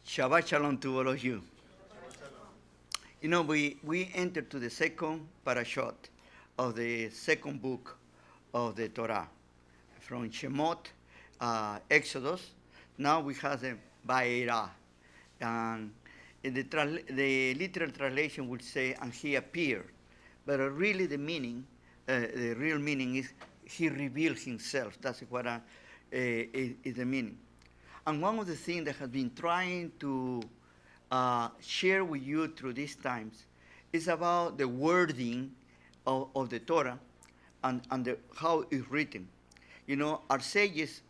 Shabbat Shalom to all of you. You know, we entered to the second parashot of the second book of the Torah. From Shemot, Exodus, now we have the Vaera. And the literal translation would say, and he appeared. But really the meaning, the real meaning is, he revealed himself. That's what is the meaning. And one of the things that has been trying to share with you through these times is about the wording of the Torah and how it's written. You know, our sages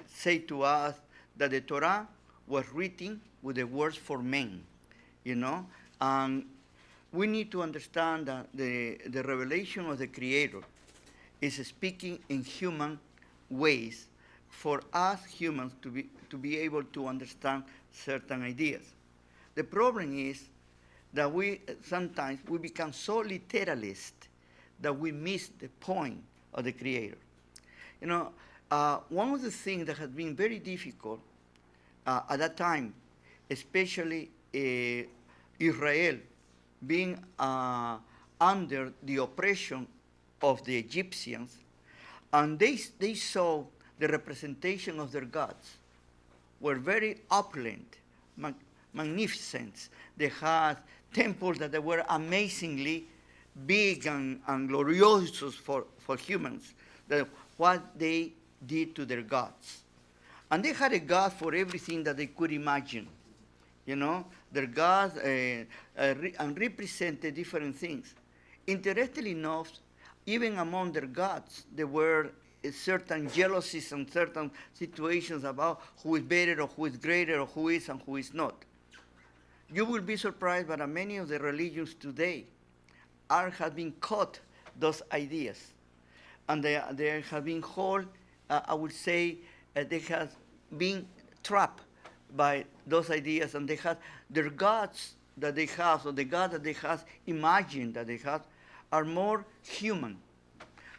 say to us that the Torah was written with the words for men, you know, and we need to understand that the revelation of the Creator is speaking in human ways for us humans to be able to understand certain ideas. The problem is that sometimes we become so literalist that we miss the point of the Creator. You know, one of the things that has been very difficult at that time, especially Israel being under the oppression of the Egyptians, and they saw the representation of their gods were very opulent, magnificent. They had temples that they were amazingly big and glorious for humans, that what they did to their gods. And they had a god for everything that they could imagine. You know, their gods and represented different things. Interestingly enough, even among their gods, there were certain jealousies and certain situations about who is better or who is greater or who is and who is not. You will be surprised, but many of the religions today have been caught those ideas. And they have been held, I would say, they have been trapped by those ideas, and they have their gods that they have, or the God that they have imagined that they have, are more human.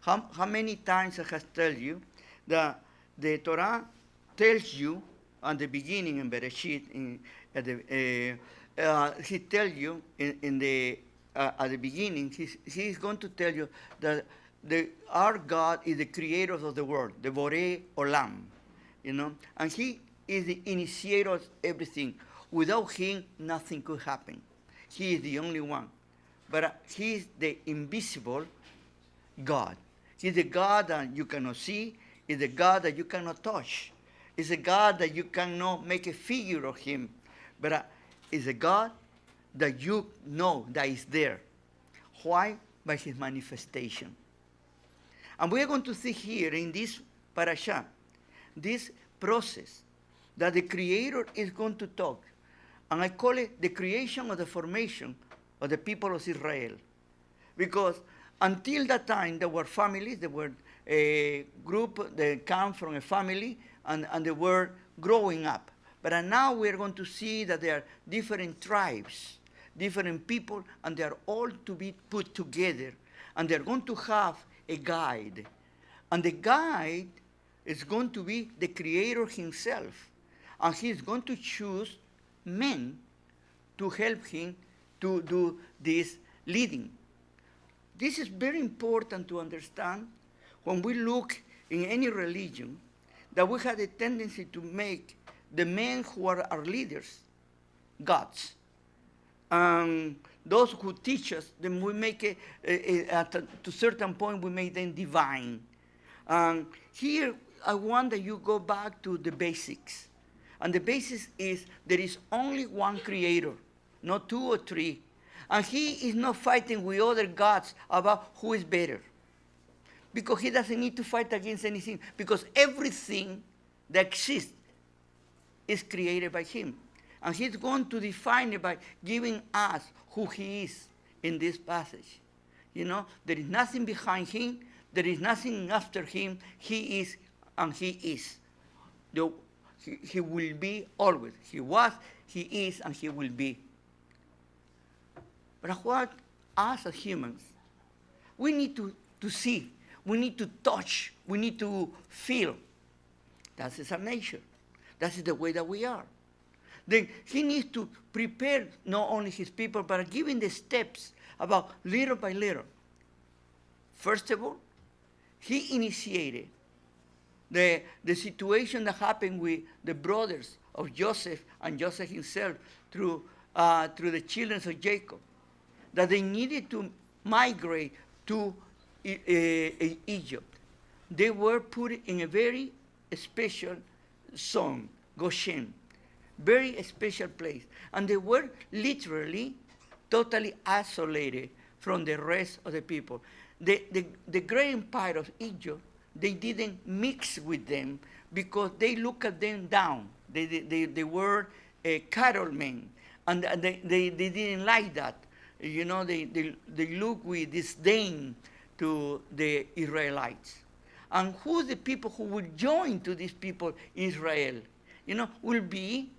How many times I have told you that the Torah tells you at the beginning in Bereshit, he tells you at the beginning, he's going to tell you that our God is the creator of the world, the Borei Olam, you know, and he is the initiator of everything. Without him, nothing could happen. He is the only one. But he is the invisible God. He's the God that you cannot see. He's the God that you cannot touch. He's a God that you cannot make a figure of him. But it's a God that you know that is there. Why? By his manifestation. And we are going to see here in this parasha, this process that the Creator is going to talk. And I call it the creation of the formation of the people of Israel. Because until that time, there were families, there were a group that come from a family, and they were growing up. But now we're going to see that there are different tribes, different people, and they are all to be put together. And they're going to have a guide. And the guide is going to be the Creator himself. And he's going to choose men to help him to do this leading. This is very important to understand when we look in any religion, that we have a tendency to make the men who are our leaders gods. And those who teach us, then we make to a certain point, we make them divine. And here, I want that you go back to the basics. And the basis is there is only one Creator, not two or three. And he is not fighting with other gods about who is better. Because he doesn't need to fight against anything. Because everything that exists is created by him. And he's going to define it by giving us who he is in this passage. You know, there is nothing behind him. There is nothing after him. He is and he is. He will be always. He was, he is, and he will be. But what us as humans, we need to see, we need to touch, we need to feel. That is our nature. That is the way that we are. then he needs to prepare not only his people, but giving the steps about little by little. First of all, he initiated the situation that happened with the brothers of Joseph and Joseph himself through the children of Jacob, that they needed to migrate to Egypt. They were put in a very special zone, Goshen, very special place. And they were literally totally isolated from the rest of the people. The great empire of Egypt, they didn't mix with them because they looked at them down. They were cattlemen, and they didn't like that. You know, they look with disdain to the Israelites. And who the people who will join to these people, Israel, you know, will be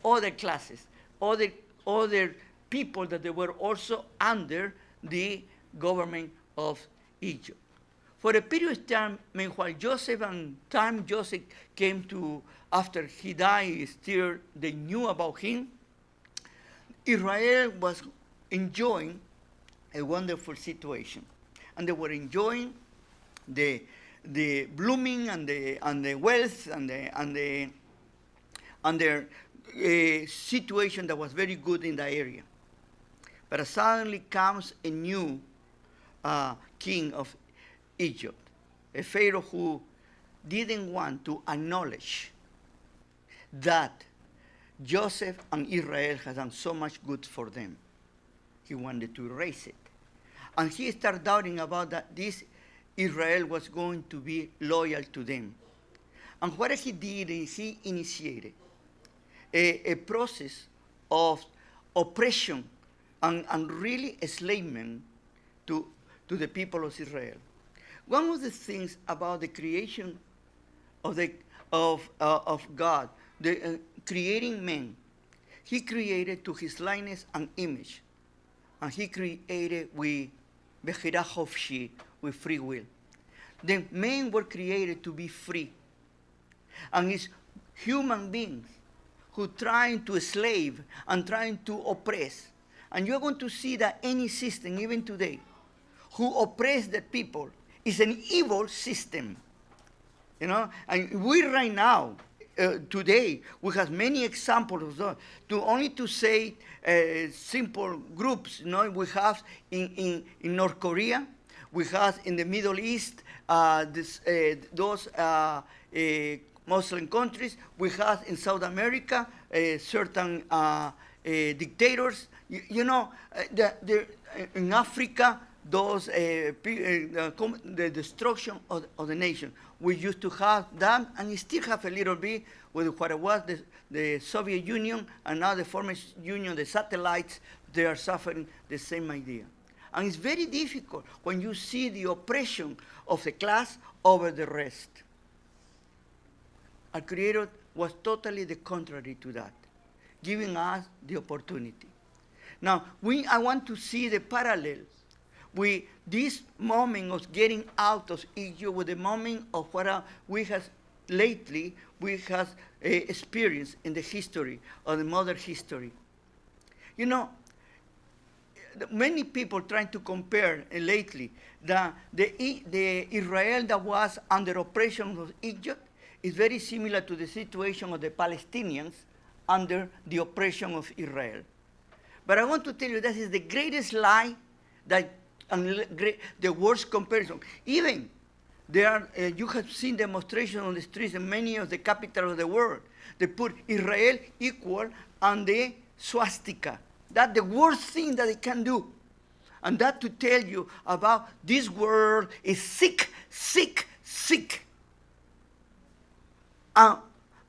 other classes, other people that they were also under the government of Egypt. For a period of time, while Joseph came to, after he died, still they knew about him, Israel was enjoying a wonderful situation. And they were enjoying the blooming and the wealth and their situation that was very good in the area. But suddenly comes a new king of Egypt, a Pharaoh who didn't want to acknowledge that Joseph and Israel had done so much good for them. He wanted to erase it. And he started doubting about that this Israel was going to be loyal to them. And what he did is he initiated a process of oppression and really enslavement to the people of Israel. One of the things about the creation of God, creating man, he created to his likeness and image. And he created with Bechira Chofshi, with free will. The men were created to be free. And it's human beings who trying to slave and trying to oppress. And you're going to see that any system, even today, who oppress the people is an evil system. You know, and we right now, today, we have many examples of that. Only to say simple groups, you know, we have in North Korea, we have in the Middle East, those Muslim countries, we have in South America certain dictators, you know, in Africa, those the destruction of the nation. We used to have that, and we still have a little bit with what it was the Soviet Union, and now the former Union, the satellites, they are suffering the same idea. And it's very difficult when you see the oppression of the class over the rest. Our Creator was totally the contrary to that, giving us the opportunity. Now, I want to see the parallel with this moment of getting out of Egypt, with the moment of what we have experienced in the history of the modern history. You know, many people trying to compare lately the Israel that was under oppression of Egypt is very similar to the situation of the Palestinians under the oppression of Israel. But I want to tell you that is the greatest lie, the worst comparison. Even you have seen demonstrations on the streets in many of the capitals of the world. They put Israel equal and the swastika. That's the worst thing that they can do. And that to tell you about this world is sick, sick, sick. And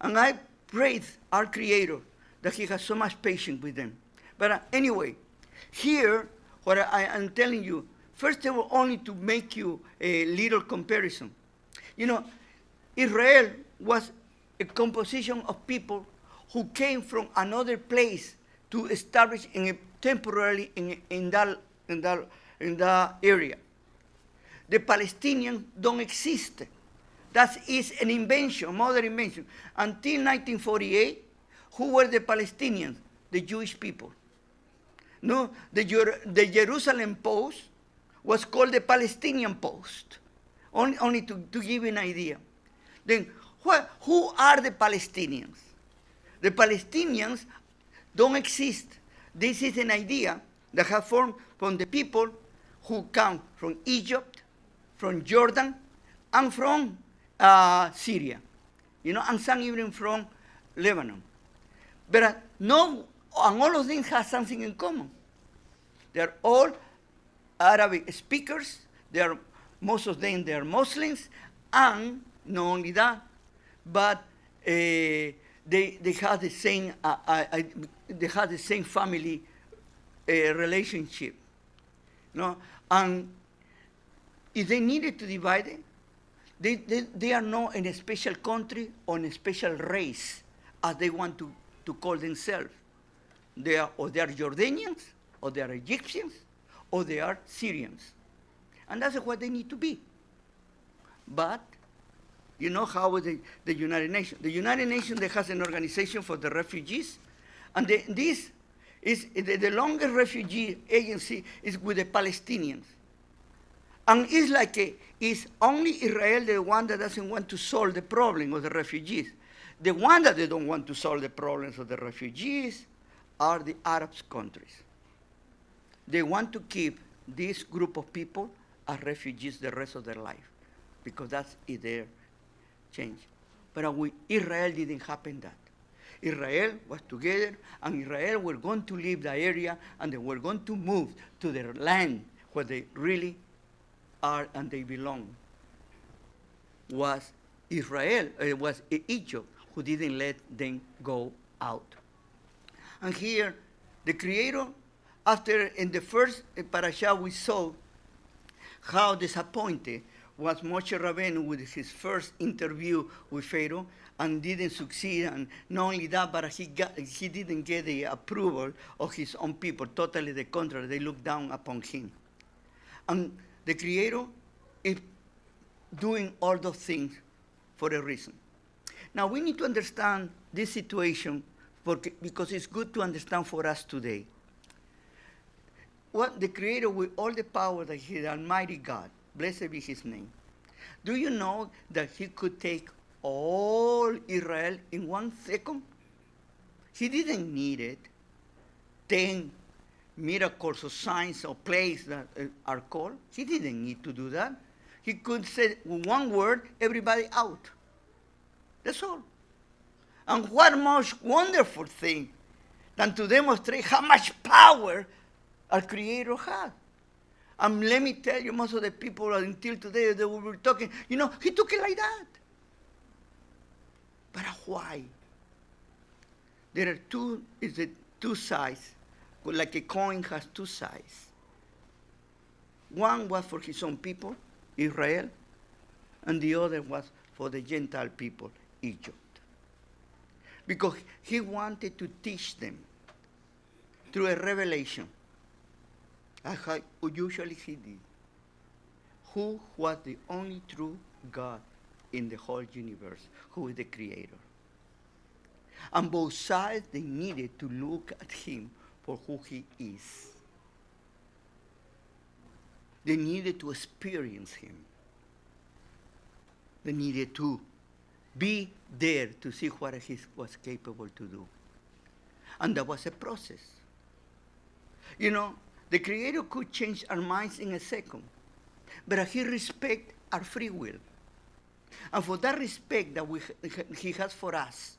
I praise our Creator that He has so much patience with them. But anyway, here, what I am telling you, first of all, only to make you a little comparison. You know, Israel was a composition of people who came from another place to establish temporarily in that area. The Palestinians don't exist. That is an invention, modern invention. Until 1948, Who were the Palestinians? The Jewish people. No, the Jerusalem post was called the Palestinian post. Only to give you an idea. Then, who are the Palestinians? The Palestinians don't exist. This is an idea that has formed from the people who come from Egypt, from Jordan, and from Syria. And some even from Lebanon. But no, and all of them have something in common. They're all Arabic speakers. Most of them, they're Muslims, and not only that, but they have the same family relationship. And if they needed to divide it, they are not in a special country or in a special race, as they want to call themselves. They are Jordanians, or they are Egyptians, or they are Syrians. And that's what they need to be. But you know how the United Nations? The United Nations, they has an organization for the refugees, and this is the longest refugee agency is with the Palestinians. And it's like it's only Israel, the one that doesn't want to solve the problem of the refugees. The one that they don't want to solve the problems of the refugees are the Arab countries. They want to keep this group of people as refugees the rest of their life, because that's their change. But with Israel didn't happen that. Israel was together, and Israel were going to leave the area, and they were going to move to their land where they really are and they belong. Was Israel, it was Egypt who didn't let them go out. And here, the Creator, after in the first parasha we saw how disappointed was Moshe Rabbeinu with his first interview with Pharaoh and didn't succeed. And not only that, but he didn't get the approval of his own people. Totally the contrary. They looked down upon him. And the Creator is doing all those things for a reason. Now, we need to understand this situation because it's good to understand for us today. What the Creator, with all the power that He is, Almighty God, blessed be His name. Do you know that He could take all Israel in 1 second? He didn't need it. 10 miracles or signs or plagues that are called. He didn't need to do that. He could say one word, everybody out. That's all. And what most wonderful thing than to demonstrate how much power our Creator has. And let me tell you, most of the people until today that we were talking, He took it like that. But why? There are two sides, like a coin has two sides. One was for His own people, Israel, and the other was for the Gentile people, Egypt. Because He wanted to teach them through a revelation, as usually He did, who was the only true God in the whole universe, who is the Creator. And both sides, they needed to look at Him for who He is. They needed to experience Him. They needed to be there to see what He was capable to do. And that was a process. The Creator could change our minds in a second, but He respects our free will. And for that respect that He has for us,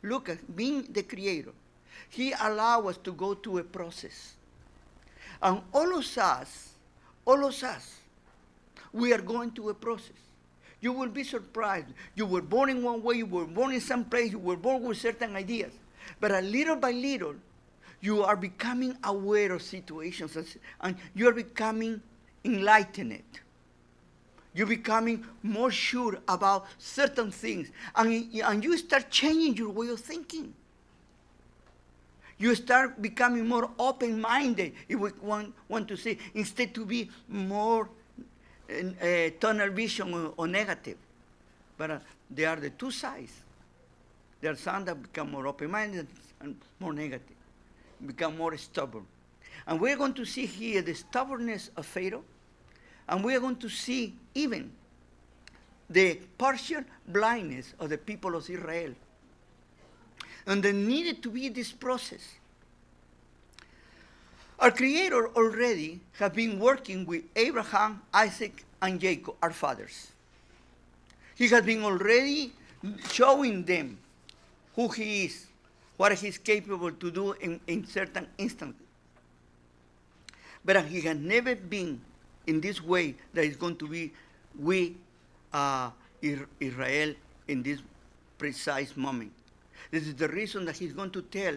look at being the Creator, He allows us to go through a process. And all of us, we are going through a process. You will be surprised. You were born in one way, you were born in some place, you were born with certain ideas. But little by little, you are becoming aware of situations, and you are becoming enlightened. You're becoming more sure about certain things, and you start changing your way of thinking. You start becoming more open-minded, if we want to say, instead to be more tunnel vision or negative. But there are the two sides. There are some that become more open-minded and more negative, become more stubborn. And we're going to see here the stubbornness of Pharaoh, and we're going to see even the partial blindness of the people of Israel. And there needed to be this process. Our Creator already has been working with Abraham, Isaac, and Jacob, our fathers. He has been already showing them who He is, what He's capable to do in certain instances. But He has never been in this way that is going to be with Israel in this precise moment. This is the reason that He's going to tell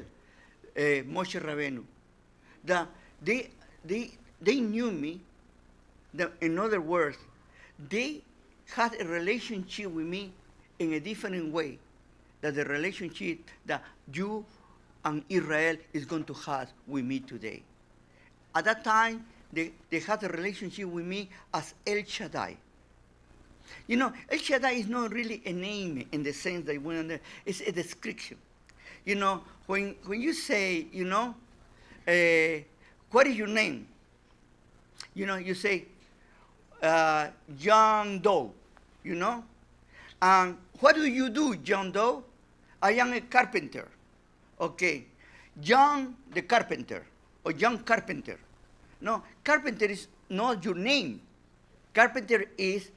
Moshe Rabbeinu that they knew me. That, in other words, they had a relationship with me in a different way than the relationship that you and Israel is going to have with me today. At that time, they had a relationship with me as El Shaddai. You know, El Shaddai is not really a name in the sense that we understand. It's a description. You know, when you say, you know, what is your name? You know, you say, John Doe, you know? And what do you do, John Doe? I am a carpenter. Okay. John the carpenter, or John Carpenter. No, carpenter is not your name. Carpenter is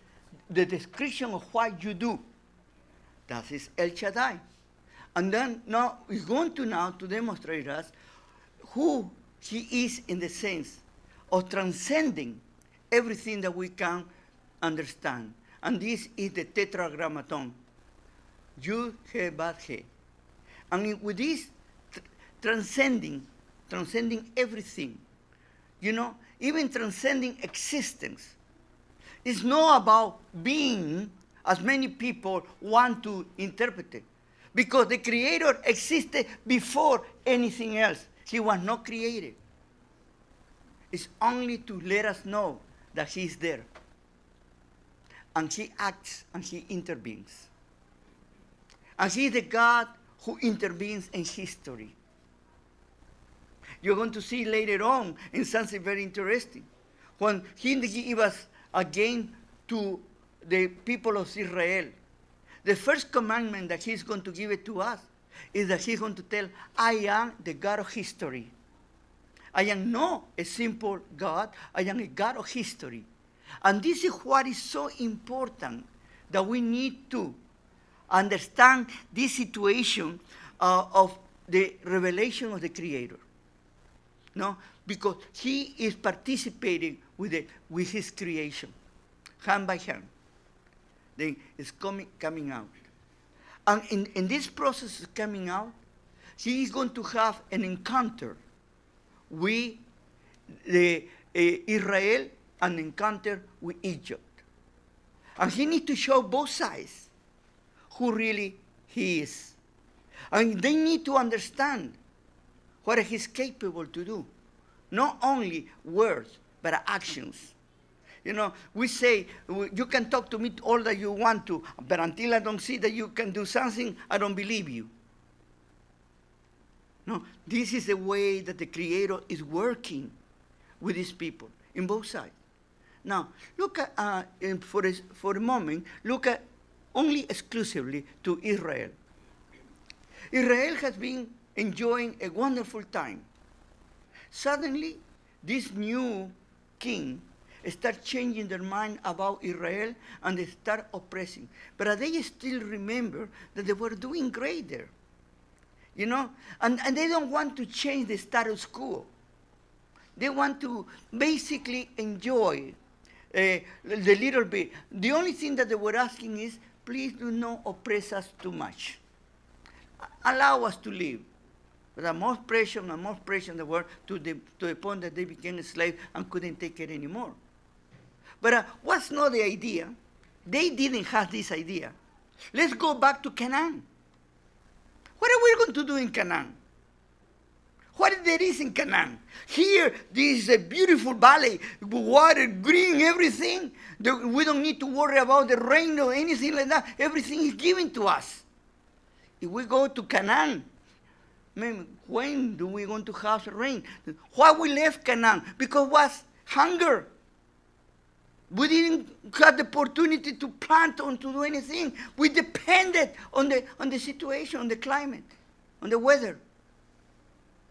the description of what you do. That is El Shaddai. And then now we're going to demonstrate us who He is in the sense of transcending everything that we can understand. And this is the tetragrammaton. Yud, He, Bad, He. And with this transcending everything, you know, even transcending existence, it's not about being as many people want to interpret it. Because the Creator existed before anything else. He was not created. It's only to let us know that He is there. And He acts and He intervenes. And He is the God who intervenes in history. You're going to see later on in something very interesting. When He gave us again to the people of Israel, the first commandment that He's going to give it to us is that He's going to tell, I am the God of history. I am not a simple God. I am a God of history. And this is what is so important, that we need to understand this situation of the revelation of the Creator. No? Because He is participating with His creation, hand by hand. Then it's coming out. And in this process of coming out, He is going to have an encounter with Israel, an encounter with Egypt. And He needs to show both sides who really He is. And they need to understand what He's capable to do. Not only words, but actions. You know, we say, you can talk to me all that you want to, but until I don't see that you can do something, I don't believe you. No, this is the way that the Creator is working with His people, in both sides. Now, look at, for a moment, look at only exclusively to Israel. Israel has been enjoying a wonderful time. Suddenly, this new king start changing their mind about Israel, and they start oppressing. But they still remember that they were doing great there. You know? And they don't want to change the status quo. They want to basically enjoy the little bit. The only thing that they were asking is, please do not oppress us too much. Allow us to live. But the most precious they were to the point that they became a slave and couldn't take it anymore. But what's not the idea? They didn't have this idea. Let's go back to Canaan. What are we going to do in Canaan? What there is in Canaan? Here, this is a beautiful valley, water, green, everything. We don't need to worry about the rain or anything like that. Everything is given to us. if we go to Canaan, man, when do we going to have rain? Why we left Canaan? Because it was hunger. We didn't have the opportunity to plant or to do anything. We depended on the situation, on the climate, on the weather.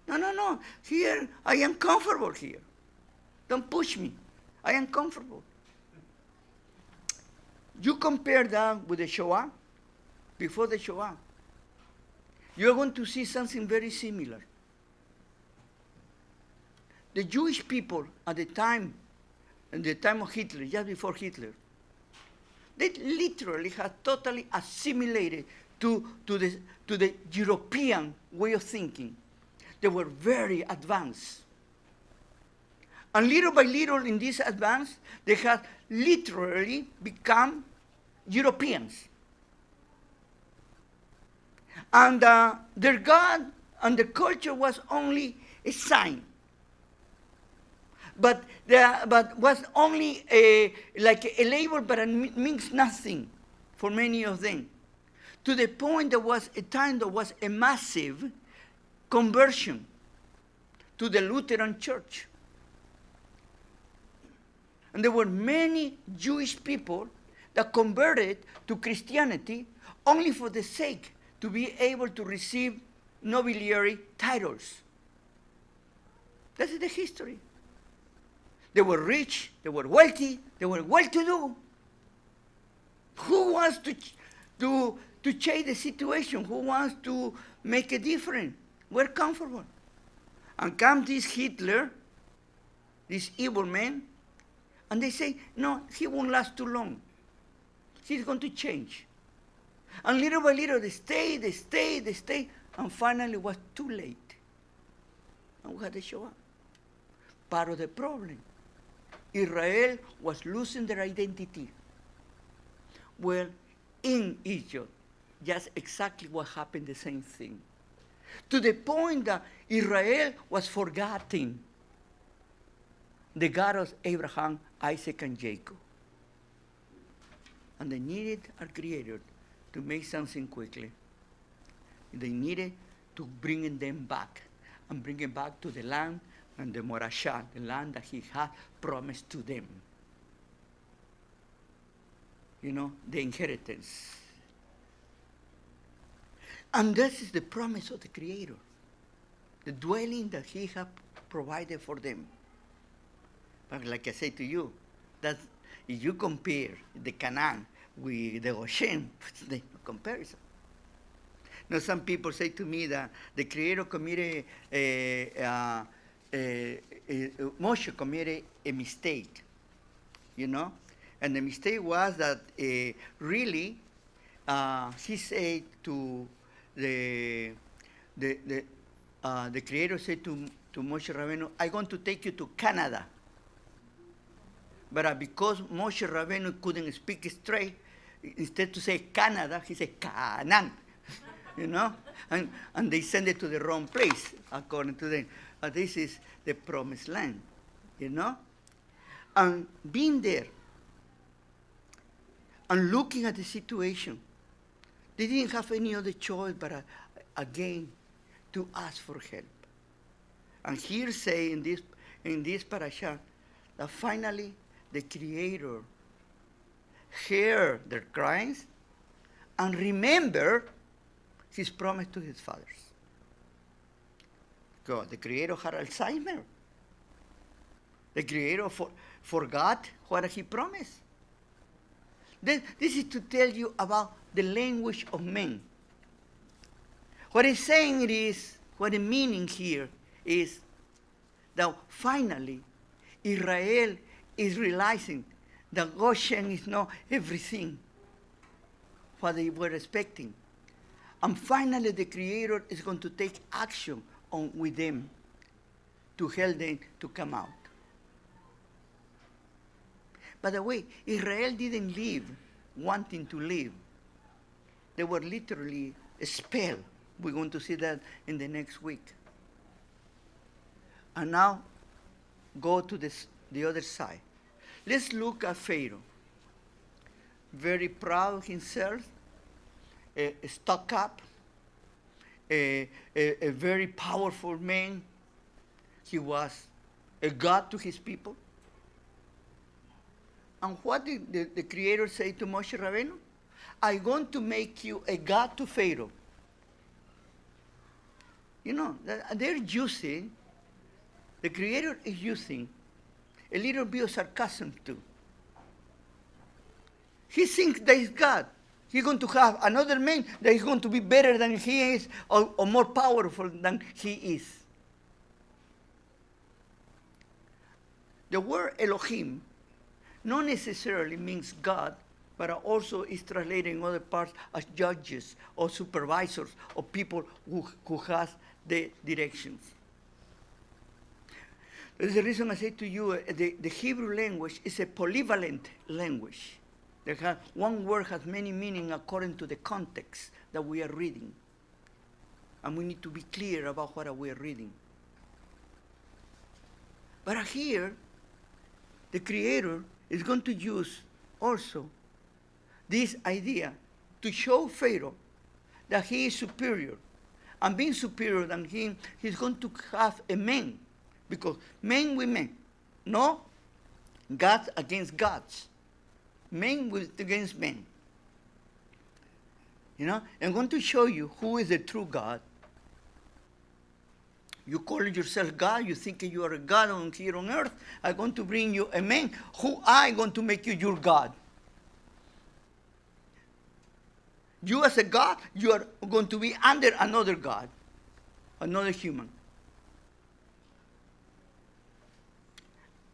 No. Here, I am comfortable here. Don't push me. I am comfortable. You compare that with the Shoah, before the Shoah, you're going to see something very similar. The Jewish people at the time, in the time of Hitler, just before Hitler, they literally had totally assimilated to the European way of thinking. They were very advanced. And little by little in this advance, they had literally become Europeans. And their God and their culture was only a sign. But was only like a label, but it means nothing for many of them. To the point there was a time there was a massive conversion to the Lutheran Church. And there were many Jewish people that converted to Christianity only for the sake to be able to receive nobiliary titles. That's the history. They were rich, they were wealthy, they were well-to-do. Who wants to change the situation? Who wants to make a difference? We're comfortable. And comes this Hitler, this evil man, and they say, no, he won't last too long. He's going to change. And little by little, they stay, and finally it was too late. And we had to show up. Part of the problem. Israel was losing their identity. Well, in Egypt, just exactly what happened, the same thing. To the point that Israel was forgetting the God of Abraham, Isaac, and Jacob. And they needed a creator to make something quickly. They needed to bring them back, and bring them back to the land and the Morashah, the land that he had promised to them. You know, the inheritance. And this is the promise of the Creator, the dwelling that he had provided for them. But like I say to you, that if you compare the Canaan with the Goshen, there's no comparison. Now, some people say to me that the Creator committed Moshe committed a mistake, you know? And the mistake was that really he said to the Creator said to Moshe Rabbeinu, I'm going to take you to Canada. But because Moshe Rabbeinu couldn't speak straight, instead to say Canada, he said Canaan, you know? And they sent it to the wrong place, according to them. But this is the promised land, you know? And being there and looking at the situation, they didn't have any other choice but, again, to ask for help. And here say in this parasha that finally the Creator heard their cries and remember his promise to his fathers. God, the Creator had Alzheimer. The Creator forgot what he promised. This is to tell you about the language of men. What he's saying is, what the meaning here is that finally Israel is realizing that Goshen is not everything what they were expecting. And finally the Creator is going to take action with them to help them to come out. By the way, Israel didn't leave wanting to leave. They were literally expelled. We're going to see that in the next week. And now, go to the other side. Let's look at Pharaoh. Very proud of himself, stuck up, a very powerful man. He was a God to his people. And what did the Creator say to Moshe Rabbeinu? I'm going to make you a God to Pharaoh. You know, they're using, the Creator is using a little bit of sarcasm too. He thinks that he's God. He's going to have another man that is going to be better than he is or more powerful than he is. The word Elohim not necessarily means God, but also is translated in other parts as judges or supervisors or people who has the directions. That's the reason I say to you, the Hebrew language is a polyvalent language. One word has many meanings according to the context that we are reading. And we need to be clear about what we are reading. But here, the Creator is going to use also this idea to show Pharaoh that he is superior. And being superior than him, he's going to have a man. Because men with men, no gods against gods. Men against men. You know, I'm going to show you who is the true God. You call yourself God, you think you are a God here on earth. I'm going to bring you a man who I'm going to make you your God. You as a God, you are going to be under another God, another human.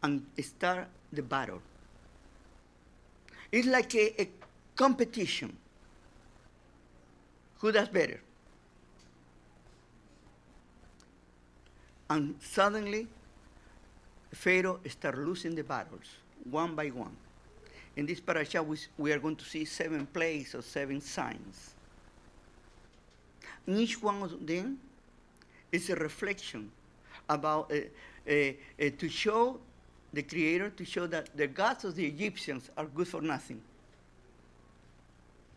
And start the battle. It's like a competition. Who does better? And suddenly, Pharaoh starts losing the battles, one by one. In this parasha, we are going to see 7 plagues or 7 signs. And each one of them is a reflection about, to show the Creator, to show that the gods of the Egyptians are good for nothing.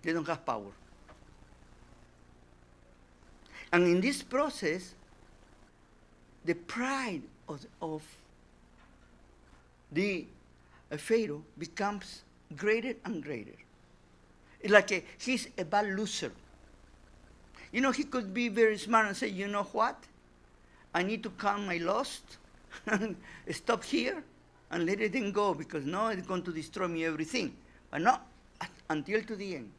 They don't have power. And in this process, the pride of the Pharaoh becomes greater and greater. It's like he's a bad loser. You know, he could be very smart and say, you know what? I need to calm my lust and stop here and let it go, because now it's going to destroy me everything. But not until to the end.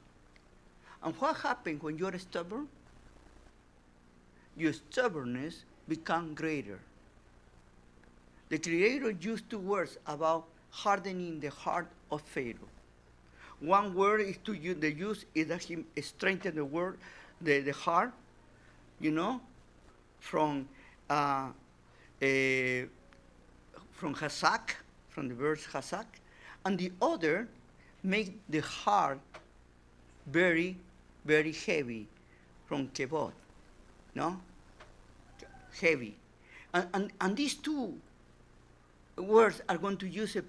And what happens when you're stubborn? Your stubbornness becomes greater. The Creator used 2 words about hardening the heart of Pharaoh. One word is to use, the use is that he strengthened the word, the heart, you know, from Hazak, from the verse Hazak, and the other make the heart very, very heavy, from Kevod, no? Heavy. And these 2 words are going to use it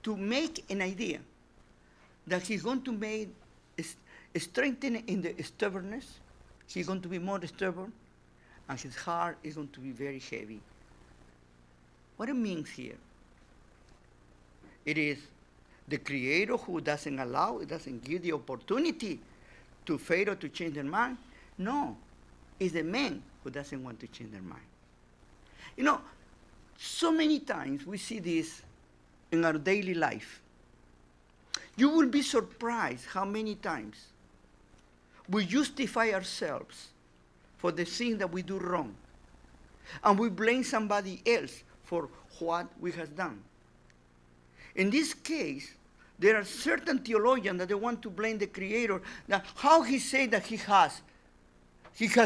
to make an idea that he's going to make strengthen in the stubbornness. He's going to be more stubborn, and his heart is going to be very heavy. What it means here? It is the Creator who doesn't allow, it doesn't give the opportunity to Pharaoh to change their mind. No, it's the man who doesn't want to change their mind. You know, so many times we see this in our daily life. You will be surprised how many times we justify ourselves for the things that we do wrong. And we blame somebody else for what we have done. In this case, there are certain theologians that they want to blame the Creator, that how he said that he has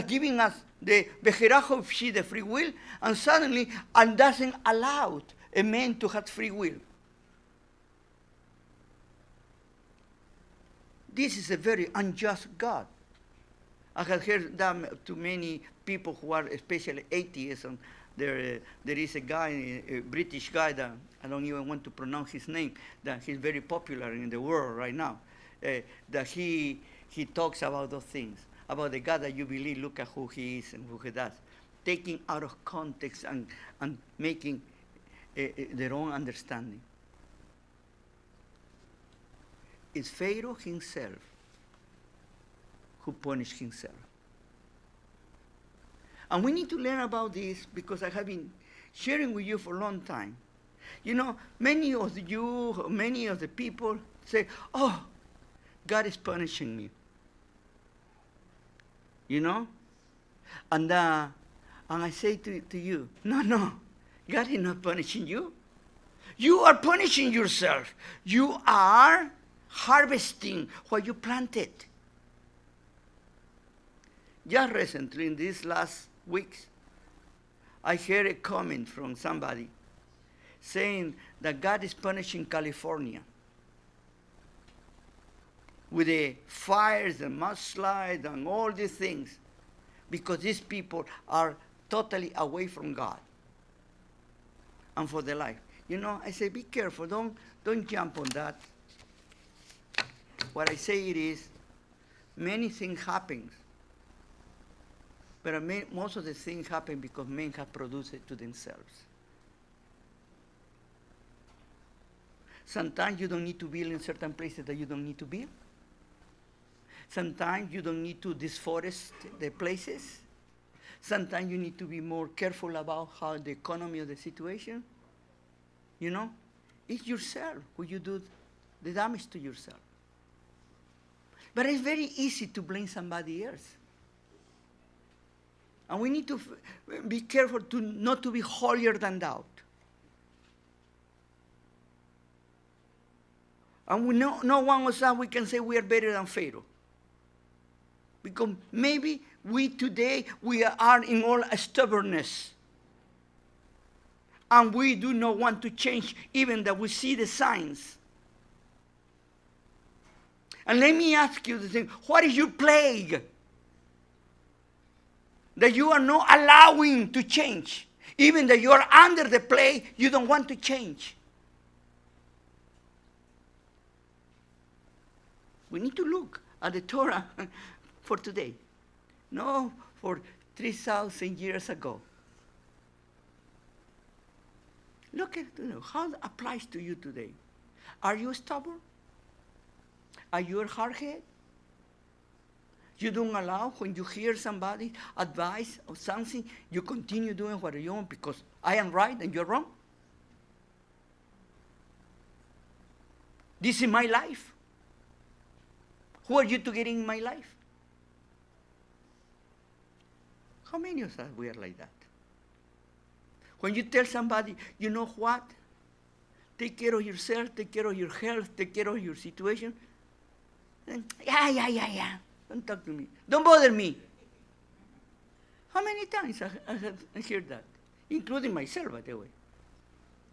given us the Becherach of She, the free will, and suddenly and doesn't allow a man to have free will. This is a very unjust God. I have heard that to many people who are especially atheists, and there is a guy, a British guy, that I don't even want to pronounce his name, that he's very popular in the world right now, that he talks about those things. about the God that you believe, look at who he is and who he does. Taking out of context and making their own understanding. It's Pharaoh himself who punished himself. And we need to learn about this because I have been sharing with you for a long time. You know, many of the people say, oh, God is punishing me. You know? And I say to you, no, God is not punishing you. You are punishing yourself. You are harvesting what you planted. Just recently, in these last weeks, I heard a comment from somebody saying that God is punishing California with the fires and mudslides and all these things because these people are totally away from God and for their life. You know, I say, be careful. Don't jump on that. What I say it is, many things happen. But most of the things happen because men have produced it to themselves. Sometimes you don't need to build in certain places that you don't need to build. Sometimes you don't need to deforest the places. Sometimes you need to be more careful about how the economy of the situation. You know, it's yourself who you do the damage to yourself. But it's very easy to blame somebody else. And we need to be careful not to be holier than thou. And no one of us we can say we are better than Pharaoh. Because maybe we are in all stubbornness. And we do not want to change even that we see the signs. And let me ask you the thing, what is your plague? That you are not allowing to change. Even that you are under the plague, you don't want to change. We need to look at the Torah for today. No, for 3,000 years ago. Look at how it applies to you today. Are you stubborn? Are you a hardhead? You don't allow when you hear somebody advice or something, you continue doing what you want because I am right and you're wrong? This is my life. Who are you to get in my life? How many of us we are like that? When you tell somebody, you know what? Take care of yourself, take care of your health, take care of your situation. Then, yeah. Don't talk to me. Don't bother me. How many times I heard that? Including myself, by the way.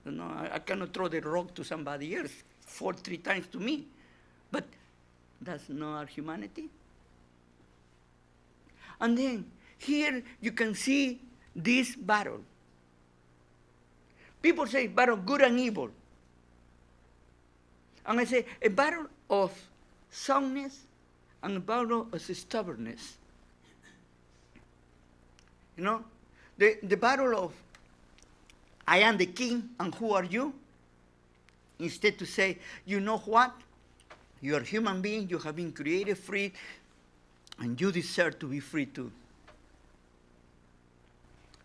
You know, I cannot throw the rock to somebody else, fall 3 times to me. But that's not our humanity. And then here you can see this battle. People say battle good and evil. And I say a battle of soundness and a battle of stubbornness. You know, the battle of I am the king and who are you? Instead to say, you know what? You are a human being, you have been created free, and you deserve to be free too.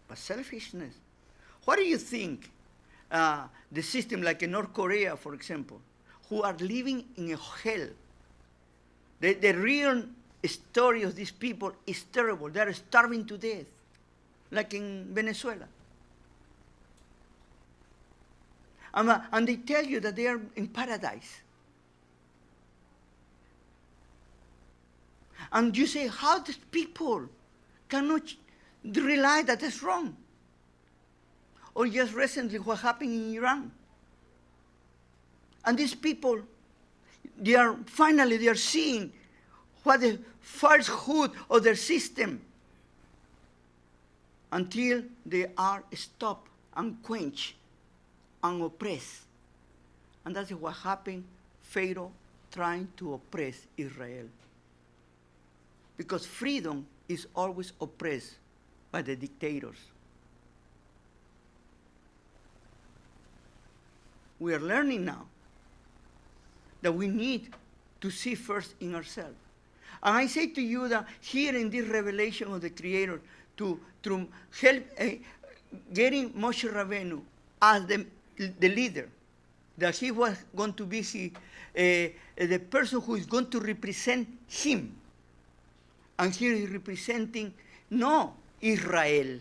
But selfishness. What do you think the system like in North Korea, for example, who are living in a hell? The real story of these people is terrible. They are starving to death, like in Venezuela. And they tell you that they are in paradise. And you say, how these people cannot realize that it's wrong? Or just recently what happened in Iran. And these people, they are seeing what the falsehood of their system until they are stopped and quenched and oppressed. And that's what happened, Pharaoh trying to oppress Israel. because freedom is always oppressed by the dictators. We are learning now that we need to see first in ourselves. And I say to you that here in this revelation of the Creator, to help getting Moshe Rabbeinu as the leader, that he was going to be the person who is going to represent him. And here he's representing no Israel.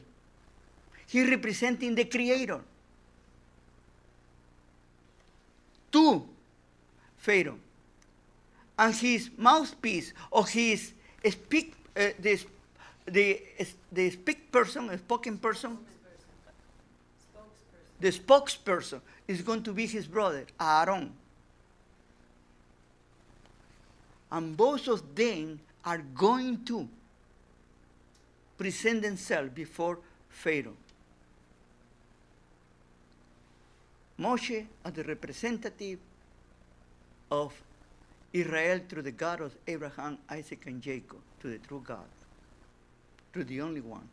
He's representing the Creator. To Pharaoh. And his mouthpiece, or his spoken person, the spokesperson is going to be his brother, Aaron. And both of them are going to present themselves before Pharaoh. Moshe as the representative of Israel through the God of Abraham, Isaac, and Jacob, to the true God, to the only one.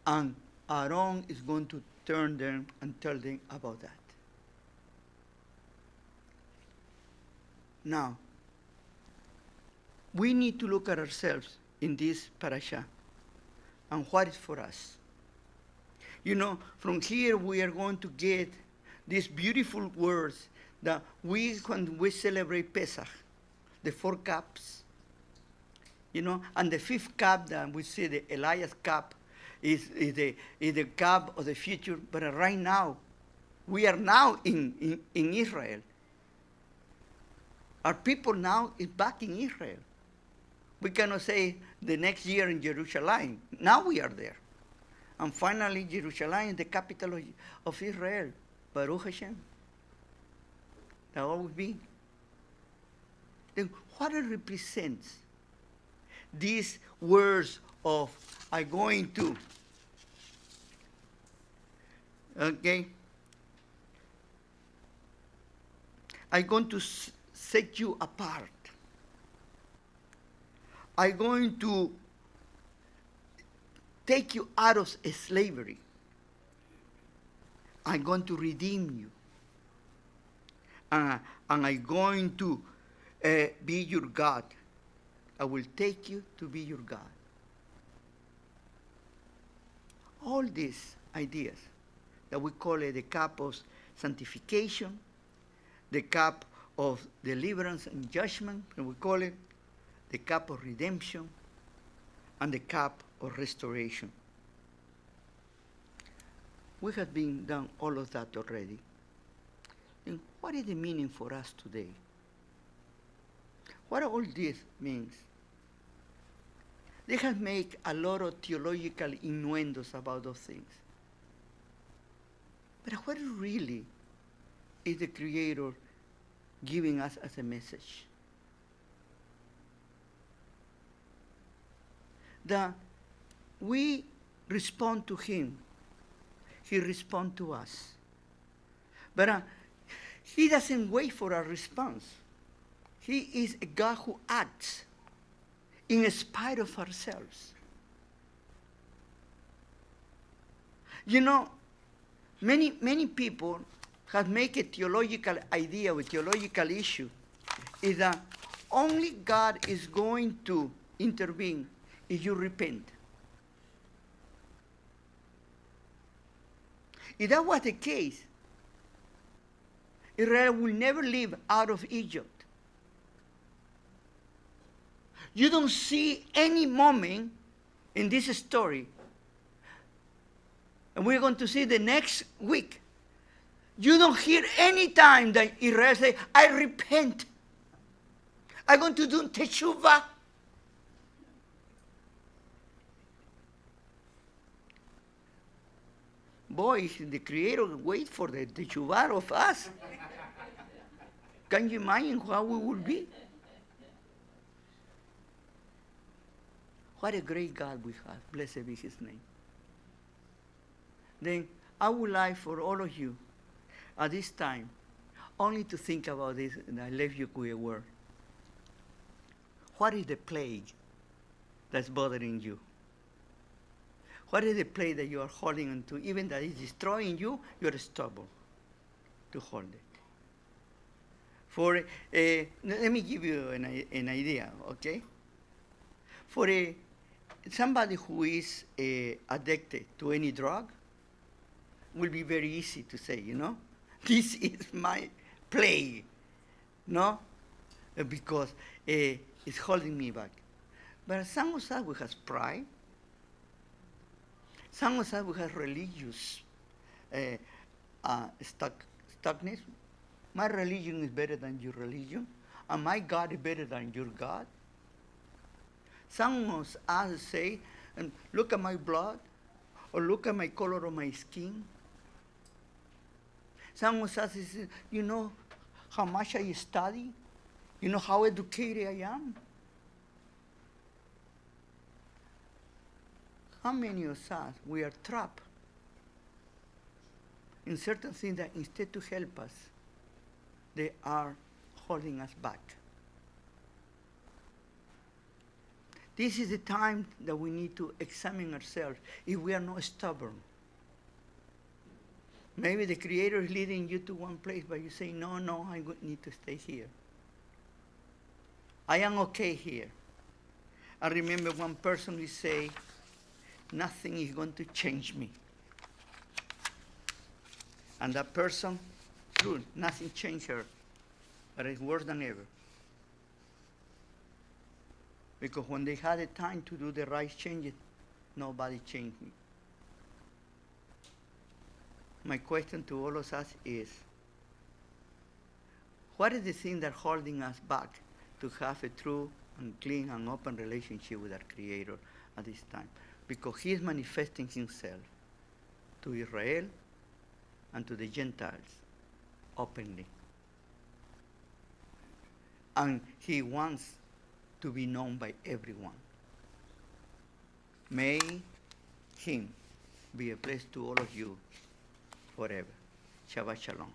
And Aaron is going to turn them and tell them about that. Now, we need to look at ourselves in this parasha and what is for us. You know, from here we are going to get these beautiful words that when we celebrate Pesach, the 4 cups, you know, and the 5th cup that we see, the Elias cup, is the cup of the future. But right now, we are now in Israel. Our people now is back in Israel. We cannot say the next year in Jerusalem. Now we are there. And finally, Jerusalem is the capital of Israel. Baruch Hashem. That always be. Then what it represents? These words of I'm going to. Okay. I'm going to set you apart. I'm going to take you out of slavery. I'm going to redeem you. And I'm going to be your God. I will take you to be your God. All these ideas that we call it the cup of sanctification, the cup of deliverance and judgment, and we call it the cup of redemption, and the cup of restoration. We have been done all of that already. And what is the meaning for us today? What all this means? They have made a lot of theological innuendos about those things. But what really is the Creator giving us as a message? That we respond to Him. He responds to us. But He doesn't wait for our response. He is a God who acts in spite of ourselves. You know, many people have made a theological idea with theological issue is that only God is going to intervene if you repent. If that was the case, Israel will never live out of Egypt. You don't see any moment in this story, and we're going to see the next week. You don't hear any time that Israel say, I repent. I'm going to do teshuvah. Boy, the Creator wait for the teshuvah of us. Can you imagine how we will be? What a great God we have. Blessed be His name. Then I would like for all of you at this time only to think about this, and I leave you with a word. what is the plague that's bothering you? What is the plague that you are holding on to? Even that is destroying you, you're stubborn to hold it. Let me give you an idea, okay? For somebody who is addicted to any drug, will be very easy to say, this is my plague, no? Because it's holding me back. But some of us we have pride. Some of us we have religious stuckness. My religion is better than your religion, and my God is better than your God. Some of us say, look at my blood, or look at my color of my skin. Some of us say, you know how much I study? You know how educated I am? How many of us, we are trapped in certain things that instead to help us, they are holding us back? This is the time that we need to examine ourselves if we are not stubborn. Maybe the Creator is leading you to one place, but you say, no, I need to stay here. I am okay here. I remember one person who say, nothing is going to change me. And that person, true, nothing changed her, but it's worse than ever. Because when they had the time to do the right changes, nobody changed me. My question to all of us is, what is the thing that's holding us back to have a true and clean and open relationship with our Creator at this time? Because He is manifesting Himself to Israel and to the Gentiles openly. And He wants to be known by everyone. May Him be a blessing to all of you forever. Shabbat Shalom.